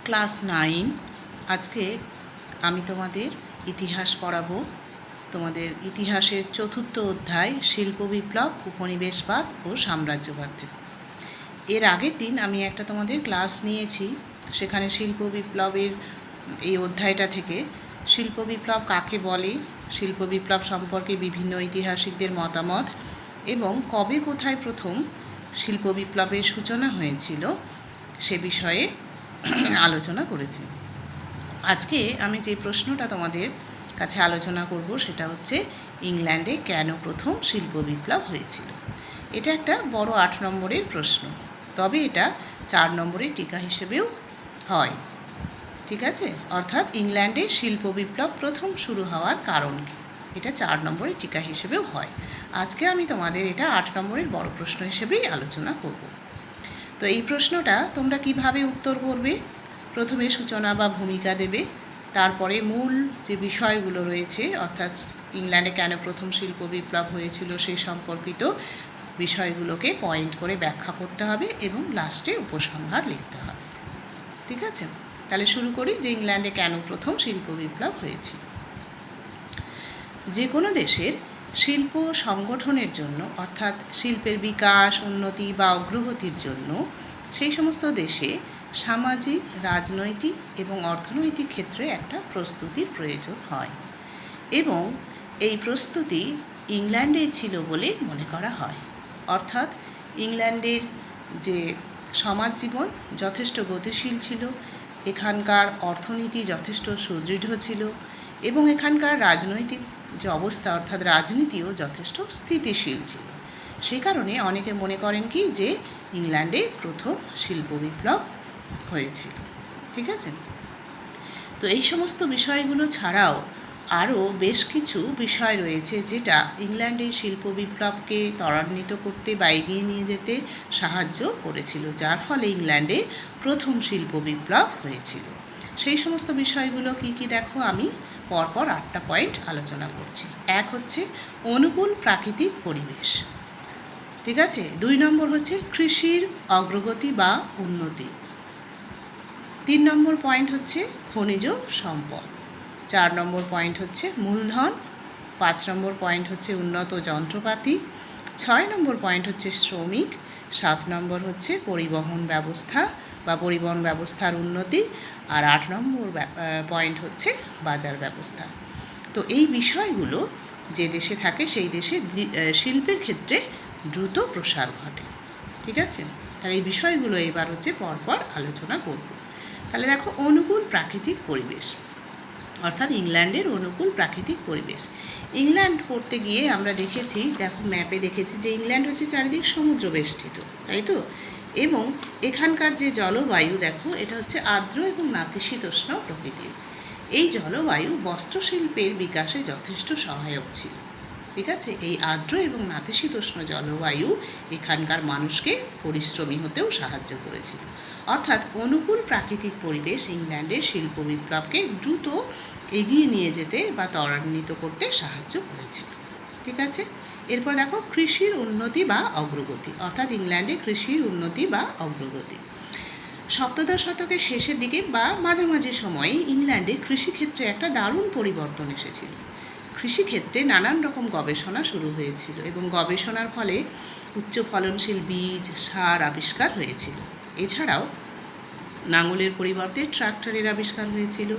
Class 9 আজকে আমি তোমাদের ইতিহাস পড়াবো। তোমাদের ইতিহাসের চতুর্থ অধ্যায় শিল্প বিপ্লব, উপনিবেশবাদ ও সাম্রাজ্যবাদ থেকে। এর আগের দিন আমি একটা তোমাদের ক্লাস নিয়েছি, সেখানে শিল্প বিপ্লবের এই অধ্যায়টা থেকে শিল্প বিপ্লব কাকে বলে, শিল্প বিপ্লব সম্পর্কে বিভিন্ন ঐতিহাসিকদের মতামত এবং কবে কোথায় প্রথম শিল্প বিপ্লবের সূচনা হয়েছিল সে বিষয়ে আলোচনা করেছি। আজকে আমি যে প্রশ্নটা তোমাদের কাছে আলোচনা করব সেটা হচ্ছে ইংল্যান্ডে কেন প্রথম শিল্প বিপ্লব হয়েছিল। এটা একটা বড় 8 নম্বরের প্রশ্ন, তবে এটা 4 নম্বরের টিকা হিসেবেও হয়। ঠিক আছে, অর্থাৎ ইংল্যান্ডে শিল্প বিপ্লব প্রথম শুরু হওয়ার কারণ কী, এটা 4 নম্বরের টিকা হিসেবেও হয়। আজকে আমি তোমাদের এটা 8 নম্বরের বড় প্রশ্ন হিসেবেই আলোচনা করব। তো এই প্রশ্নটা তোমরা কিভাবে উত্তর করবে? প্রথমে সূচনা বা ভূমিকা দেবে, তারপরে মূল যে বিষয়গুলো রয়েছে অর্থাৎ ইংল্যান্ডে কেন প্রথম শিল্প বিপ্লব হয়েছিল সেই সম্পর্কিত বিষয়গুলোকে পয়েন্ট করে ব্যাখ্যা করতে হবে এবং লাস্টে উপসংহার লিখতে হবে। ঠিক আছে, তাহলে শুরু করি যে ইংল্যান্ডে কেন প্রথম শিল্প বিপ্লব হয়েছিল। যে কোনো দেশের শিল্প সংগঠনের জন্য অর্থাৎ শিল্পের বিকাশ, উন্নতি বা অগ্রগতির জন্য সেই সমস্ত দেশে সামাজিক, রাজনৈতিক এবং অর্থনৈতিক ক্ষেত্রে একটা প্রস্তুতির প্রয়োজন হয় এবং এই প্রস্তুতি ইংল্যান্ডে ছিল বলে মনে করা হয়। অর্থাৎ ইংল্যান্ডের যে সমাজ জীবন যথেষ্ট গতিশীল ছিল, এখানকার অর্থনীতি যথেষ্ট সুদৃঢ় ছিল এবং এখানকার রাজনৈতিক যে অবস্থা অর্থাৎ রাজনীতিও যথেষ্ট স্থিতিশীল ছিল। সেই কারণে অনেকে মনে করেন কি যে ইংল্যান্ডে প্রথম শিল্প বিপ্লব হয়েছিল। ঠিক আছে, তো এই সমস্ত বিষয়গুলো ছাড়াও আরও বেশ কিছু বিষয় রয়েছে যেটা ইংল্যান্ডের শিল্প বিপ্লবকে ত্বরান্বিত করতে বা এগিয়ে নিয়ে যেতে সাহায্য করেছিল, যার ফলে ইংল্যান্ডে প্রথম শিল্প বিপ্লব হয়েছিল। সেই সমস্ত বিষয়গুলো কি কি দেখো, আমি পরপর 8টা পয়েন্ট আলোচনা করছি। এক হচ্ছে অনুকূল প্রাকৃতিক পরিবেশ। ঠিক আছে, 2 নম্বর হচ্ছে কৃষির অগ্রগতি বা উন্নতি। 3 নম্বর পয়েন্ট হচ্ছে খনিজ সম্পদ। 4 নম্বর পয়েন্ট হচ্ছে মূলধন। 5 নম্বর পয়েন্ট হচ্ছে উন্নত যন্ত্রপাতি। 6 নম্বর পয়েন্ট হচ্ছে শ্রমিক। 7 নম্বর হচ্ছে পরিবহন ব্যবস্থা বা পরিবহন ব্যবস্থার উন্নতি। আর 8 নম্বর পয়েন্ট হচ্ছে বাজার ব্যবস্থা। তো এই বিষয়গুলো যে দেশে থাকে সেই দেশে শিল্পের ক্ষেত্রে দ্রুত প্রসার ঘটে। ঠিক আছে, তাহলে এই বিষয়গুলো এবার হচ্ছে পরপর আলোচনা করব। তাহলে দেখো, অনুকূল প্রাকৃতিক পরিবেশ অর্থাৎ ইংল্যান্ডের অনুকূল প্রাকৃতিক পরিবেশ। ইংল্যান্ড পড়তে গিয়ে আমরা দেখেছি, দেখো ম্যাপে দেখেছি যে ইংল্যান্ড হচ্ছে চারিদিক সমুদ্র বেষ্টিত, তাই তো? এবং এখানকার যে জলবায়ু দেখো, এটা হচ্ছে আর্দ্র এবং নাতিশীতোষ্ণ প্রকৃতির। এই জলবায়ু বস্ত্রশিল্পের বিকাশে যথেষ্ট সহায়ক ছিল। ঠিক আছে, এই আর্দ্র এবং নাতিশীতোষ্ণ জলবায়ু এখানকার মানুষকে পরিশ্রমী হতেও সাহায্য করেছিল। অর্থাৎ অনুকূল প্রাকৃতিক পরিবেশ ইংল্যান্ডের শিল্প বিপ্লবকে দ্রুত এগিয়ে নিয়ে যেতে বা ত্বরান্বিত করতে সাহায্য করেছিল। ঠিক আছে, এরপর দেখো কৃষির উন্নতি বা অগ্রগতি, অর্থাৎ ইংল্যান্ডে কৃষির উন্নতি বা অগ্রগতি। সপ্তদশ শতকের শেষের দিকে বা মাঝামাঝি সময়ে ইংল্যান্ডে কৃষিক্ষেত্রে একটা দারুণ পরিবর্তন এসেছিল। কৃষিক্ষেত্রে নানান রকম গবেষণা শুরু হয়েছিল এবং গবেষণার ফলে উচ্চ ফলনশীল বীজ, সার আবিষ্কার হয়েছিল। এছাড়াও লাঙলের পরিবর্তে ট্রাক্টরের আবিষ্কার হয়েছিল,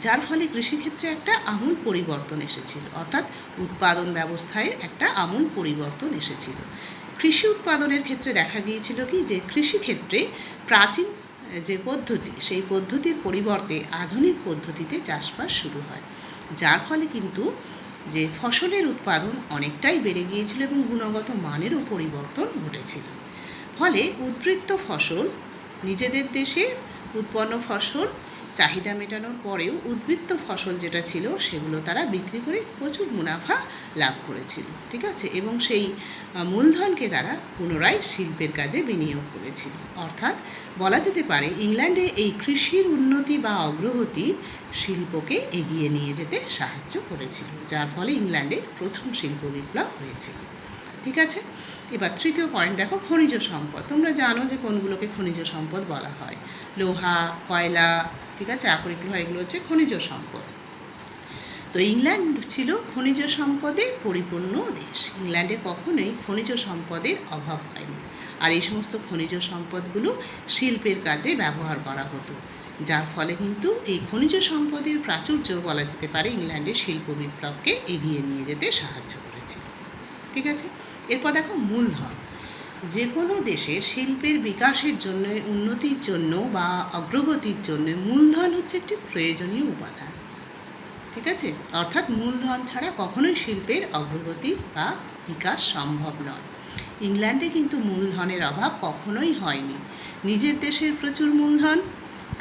যার ফলে কৃষিক্ষেত্রে একটা আমূল পরিবর্তন এসেছিল, অর্থাৎ উৎপাদন ব্যবস্থায় একটা আমূল পরিবর্তন এসেছিল। কৃষি উৎপাদনের ক্ষেত্রে দেখা গিয়েছিল কি যে কৃষিক্ষেত্রে প্রাচীন যে পদ্ধতি সেই পদ্ধতির পরিবর্তে আধুনিক পদ্ধতিতে চাষবাস শুরু হয়, যার ফলে কিন্তু যে ফসলের উৎপাদন অনেকটাই বেড়ে গিয়েছিল এবং গুণগত মানেরও পরিবর্তন ঘটেছিল। ফলে উদ্বৃত্ত ফসল, নিজেদের দেশে উৎপন্ন ফসল চাহিদা মেটানোর পরেও উদ্বৃত্ত ফসল যেটা ছিল সেগুলো তারা বিক্রি করে প্রচুর মুনাফা লাভ করেছিল। ঠিক আছে, এবং সেই মূলধনকে তারা পুনরায় শিল্পের কাজে বিনিয়োগ করেছিল। অর্থাৎ বলা যেতে পারে ইংল্যান্ডে এই কৃষির উন্নতি বা অগ্রগতি শিল্পকে এগিয়ে নিয়ে যেতে সাহায্য করেছিল, যার ফলে ইংল্যান্ডে প্রথম শিল্প বিপ্লব হয়েছিল। ঠিক আছে, এবার তৃতীয় পয়েন্ট দেখো খনিজ সম্পদ। তোমরা জানো যে কোনগুলোকে খনিজ সম্পদ বলা হয়। লোহা, কয়লা, ঠিক আছে, আকরিক লোহা, এগুলো হচ্ছে খনিজ সম্পদ। তো ইংল্যান্ড ছিল খনিজ সম্পদে পরিপূর্ণ দেশ। ইংল্যান্ডে কখনোই খনিজ সম্পদের অভাব হয়নি, আর এই সমস্ত খনিজ সম্পদগুলো শিল্পের কাজে ব্যবহার করা হতো, যার ফলে কিন্তু এই খনিজ সম্পদের প্রাচুর্য বলা যেতে পারে ইংল্যান্ডের শিল্প বিপ্লবকে এগিয়ে নিয়ে যেতে সাহায্য করেছে। ঠিক আছে, এরপর দেখো মূলধন। যে কোনো দেশের শিল্পের বিকাশের জন্য, উন্নতির জন্য বা অগ্রগতির জন্য মূলধন হচ্ছে একটি প্রয়োজনীয় উপাদান। ঠিক আছে, অর্থাৎ মূলধন ছাড়া কখনোই শিল্পের অগ্রগতি বা বিকাশ সম্ভব নয়। ইংল্যান্ডে কিন্তু মূলধনের অভাব কখনোই হয়নি। নিজের দেশের প্রচুর মূলধন,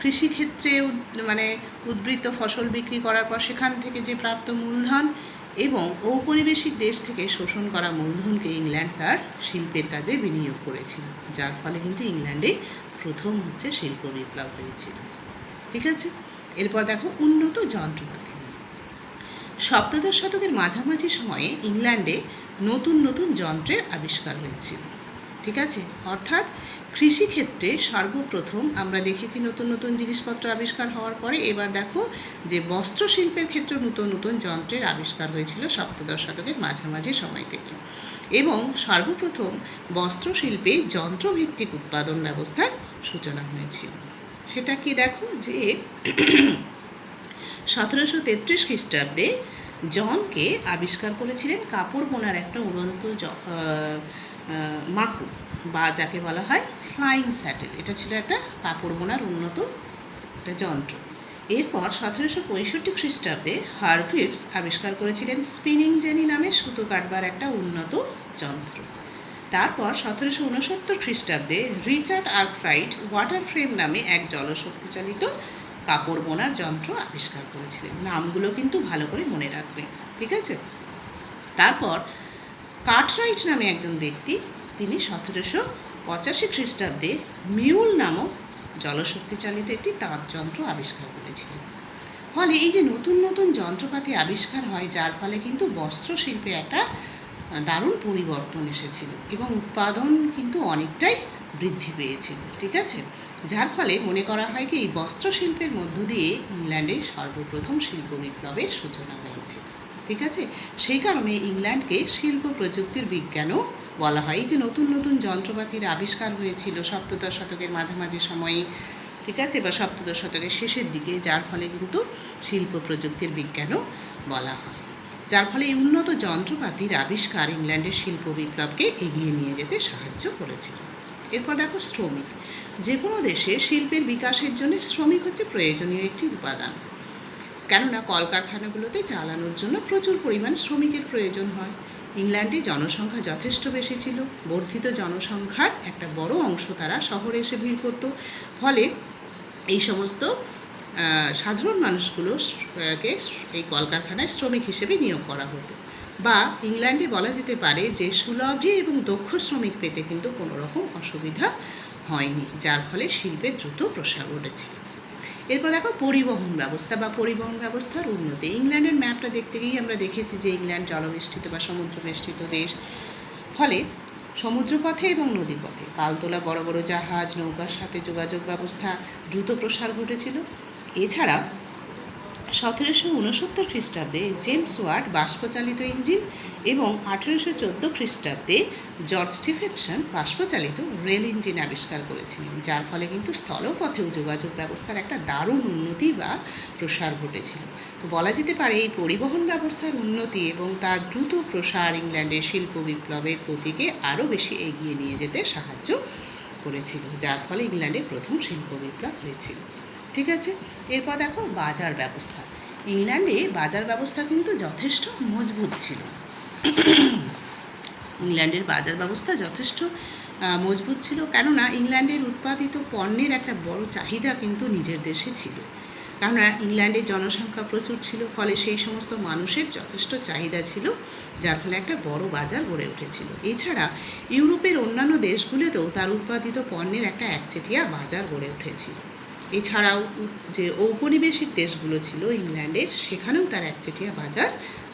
কৃষিক্ষেত্রে উদ্বৃত্ত ফসল বিক্রি করার পর সেখান থেকে যে প্রাপ্ত মূলধন এবং ঔপনিবেশিক দেশ থেকে শোষণ করা মূলধনকে ইংল্যান্ড তার শিল্পের কাজে বিনিয়োগ করেছিল, যার ফলে কিন্তু ইংল্যান্ডে প্রথম হচ্ছে শিল্প বিপ্লব হয়েছিল। ঠিক আছে, এরপর দেখো উন্নত যন্ত্রপাতি। সপ্তদশ শতকের মাঝামাঝি সময়ে ইংল্যান্ডে নতুন নতুন যন্ত্রের আবিষ্কার হয়েছিল। ঠিক আছে, অর্থাৎ কৃষিক্ষেত্রে সর্বপ্রথম আমরা দেখেছি নতুন নতুন জিনিসপত্র আবিষ্কার হওয়ার পরে এবার দেখো যে বস্ত্রশিল্পের ক্ষেত্রে নতুন নতুন যন্ত্রের আবিষ্কার হয়েছিল সপ্তদশ শতকের মাঝামাঝি সময় থেকে, এবং সর্বপ্রথম বস্ত্রশিল্পে যন্ত্রভিত্তিক উৎপাদন ব্যবস্থার সূচনা হয়েছিল। সেটা কি দেখো যে 1733 খ্রিস্টাব্দে জনকে আবিষ্কার করেছিলেন কাপড় বোনার একটা উড়ন্ত মাকু, বা যাকে বলা হয় ফ্লাইং স্যাটেল। এটা ছিল একটা কাপড় বোনার উন্নত একটা যন্ত্র। এরপর 1765 খ্রিস্টাব্দে হারগ্রিভস আবিষ্কার করেছিলেন স্পিনিং জেনি নামে সুতো কাটবার একটা উন্নত যন্ত্র। তারপর 1769 খ্রিস্টাব্দে রিচার্ড আর্করাইট ওয়াটার ফ্রেম নামে এক জলশক্তিচালিত কাপড় বোনার যন্ত্র আবিষ্কার করেছিলেন। নামগুলো কিন্তু ভালো করে মনে রাখবে। ঠিক আছে, তারপর কার্টরাইট নামে একজন ব্যক্তি, তিনি 1785 খ্রিস্টাব্দে মিউল নামক জলশক্তিচালিত একটি তাঁত যন্ত্র আবিষ্কার করেছিলেন। ফলে এই যে নতুন নতুন যন্ত্রপাতি আবিষ্কার হয়, যার ফলে কিন্তু বস্ত্রশিল্পে একটা দারুণ পরিবর্তন এসেছিল এবং উৎপাদন কিন্তু অনেকটাই বৃদ্ধি পেয়েছিল। ঠিক আছে, যার ফলে মনে করা হয় কি এই বস্ত্রশিল্পের মধ্য দিয়ে ইংল্যান্ডে সর্বপ্রথম শিল্প বিপ্লবের সূচনা হয়েছিল। ঠিক আছে, সেই কারণে ইংল্যান্ডকে শিল্প প্রযুক্তির বিজ্ঞানও বলা হয়। যে নতুন নতুন যন্ত্রপাতির আবিষ্কার হয়েছিল সপ্তদশ শতকের মাঝামাঝি সময়ে, ঠিক আছে, বা সপ্তদশ শতকের শেষের দিকে, যার ফলে কিন্তু শিল্প প্রযুক্তির বিজ্ঞানও বলা হয়। যার ফলে এই উন্নত যন্ত্রপাতির আবিষ্কার ইংল্যান্ডের শিল্প বিপ্লবকে এগিয়ে নিয়ে যেতে সাহায্য করেছিল। এরপর দেখো শ্রমিক। যে কোনো দেশে শিল্পের বিকাশের জন্য শ্রমিক হচ্ছে প্রয়োজনীয় একটি উপাদান, কেননা কলকারখানাগুলোতে চালানোর জন্য প্রচুর পরিমাণ শ্রমিকের প্রয়োজন হয়। ইংল্যান্ডে জনসংখ্যা যথেষ্ট বেশি ছিল। বর্ধিত জনসংখ্যার একটা বড় অংশ তারা শহরে এসে ভিড় করত। ফলে এই সমস্ত সাধারণ মানুষগুলোকে এই কলকারখানায় শ্রমিক হিসেবে নিয়োগ করা হতো, বা ইংল্যান্ডে বলা যেতে পারে যে সুলভে এবং দক্ষ শ্রমিক পেতে কিন্তু কোনো রকম অসুবিধা হয়নি, যার ফলে শিল্পের দ্রুত প্রসার ঘটেছিল। এরপর দেখো পরিবহন ব্যবস্থা বা পরিবহন ব্যবস্থার উন্নতি। ইংল্যান্ডের ম্যাপটা দেখতে গিয়ে আমরা দেখেছি যে ইংল্যান্ড জলবেষ্টিত বা সমুদ্রবেষ্টিত দেশ, ফলে সমুদ্রপথে এবং নদীপথে পালতোলা বড় বড় জাহাজ, নৌকার সাথে যোগাযোগ ব্যবস্থা দ্রুত প্রসার ঘটেছিল। এছাড়া 1769 খ্রিস্টাব্দে জেমস ওয়াট বাষ্পচালিত ইঞ্জিন এবং 1814 খ্রিস্টাব্দে জর্জ স্টিফেনসন বাষ্পচালিত রেল ইঞ্জিন আবিষ্কার করেছিলেন, যার ফলে কিন্তু স্থলপথেও যোগাযোগ ব্যবস্থার একটা দারুণ উন্নতি বা প্রসার ঘটেছিল। তো বলা যেতে পারে এই পরিবহন ব্যবস্থার উন্নতি এবং তার দ্রুত প্রসার ইংল্যান্ডের শিল্প বিপ্লবের গতিকে আরও বেশি এগিয়ে নিয়ে যেতে সাহায্য করেছিল, যার ফলে ইংল্যান্ডে প্রথম শিল্প বিপ্লব হয়েছিল। ঠিক আছে, এরপর দেখো বাজার ব্যবস্থা। ইংল্যান্ডে বাজার ব্যবস্থা কিন্তু যথেষ্ট মজবুত ছিল। ইংল্যান্ডের বাজার ব্যবস্থা যথেষ্ট মজবুত ছিল, কেননা ইংল্যান্ডের উৎপাদিত পণ্যের একটা বড় চাহিদা কিন্তু নিজের দেশে ছিল। কেননা ইংল্যান্ডের জনসংখ্যা প্রচুর ছিল, ফলে সেই সমস্ত মানুষের যথেষ্ট চাহিদা ছিল, যার ফলে একটা বড় বাজার গড়ে উঠেছিল। এছাড়া ইউরোপের অন্যান্য দেশগুলোতেও তার উৎপাদিত পণ্যের একটা একচেটিয়া বাজার গড়ে উঠেছিল। এছাড়াও যে ঔপনিবেশিক দেশগুলো ছিল ইংল্যান্ডের, সেখানেও তার একচেটিয়া বাজার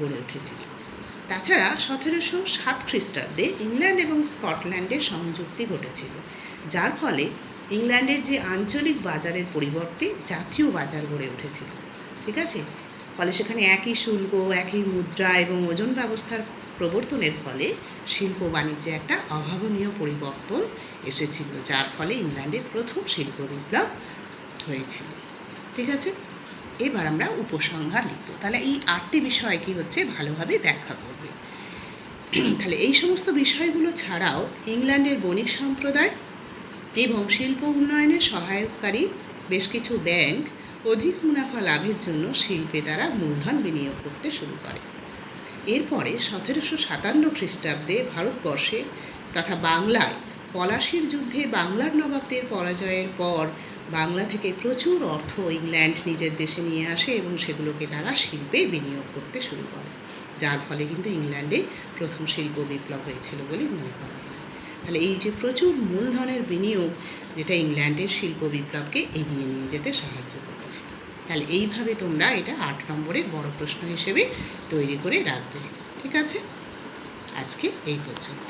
গড়ে উঠেছিল। তাছাড়া 1707 খ্রিস্টাব্দে ইংল্যান্ড এবং স্কটল্যান্ডের সংযুক্তি ঘটেছিল, যার ফলে ইংল্যান্ডের যে আঞ্চলিক বাজারের পরিবর্তে জাতীয় বাজার গড়ে উঠেছিল, ঠিক আছে? ফলে সেখানে একই শুল্ক, একই মুদ্রা এবং ওজন ব্যবস্থার প্রবর্তনের ফলে শিল্প বাণিজ্যে একটা অভাবনীয় পরিবর্তন এসেছিল, যার ফলে ইংল্যান্ডের প্রথম শিল্প বিপ্লব হয়েছিল, ঠিক আছে? এবার আমরা উপসংহার লিখব। তাহলে এই 8টি বিষয় কি হচ্ছে ভালোভাবে ব্যাখ্যা করবে। তাহলে এই সমস্ত বিষয়গুলো ছাড়াও ইংল্যান্ডের বণিক সম্প্রদায় এবং শিল্প উন্নয়নে সহায়কারী বেশ কিছু ব্যাংক অধিক মুনাফা লাভের জন্য শিল্পে তারা মূলধন বিনিয়োগ করতে শুরু করে। এরপরে 1757 খ্রিস্টাব্দে ভারতবর্ষে তথা বাংলায় পলাশির যুদ্ধে বাংলার নবাবদের পরাজয়ের পর বাংলা থেকে প্রচুর অর্থ ইংল্যান্ড নিজের দেশে নিয়ে আসে এবং সেগুলোকে তারা শিল্পে বিনিয়োগ করতে শুরু করে, যার ফলে কিন্তু ইংল্যান্ডে প্রথম শিল্প বিপ্লব হয়েছিল বলে মনে করা হয়। তাহলে এই যে প্রচুর মূলধনের বিনিয়োগ, যেটা ইংল্যান্ডের শিল্প বিপ্লবকে এগিয়ে নিয়ে যেতে সাহায্য করেছে। তাহলে এইভাবে তোমরা এটা 8 নম্বরের বড় প্রশ্ন হিসেবে তৈরি করে রাখবে, ঠিক আছে? আজকে এই পর্যন্ত।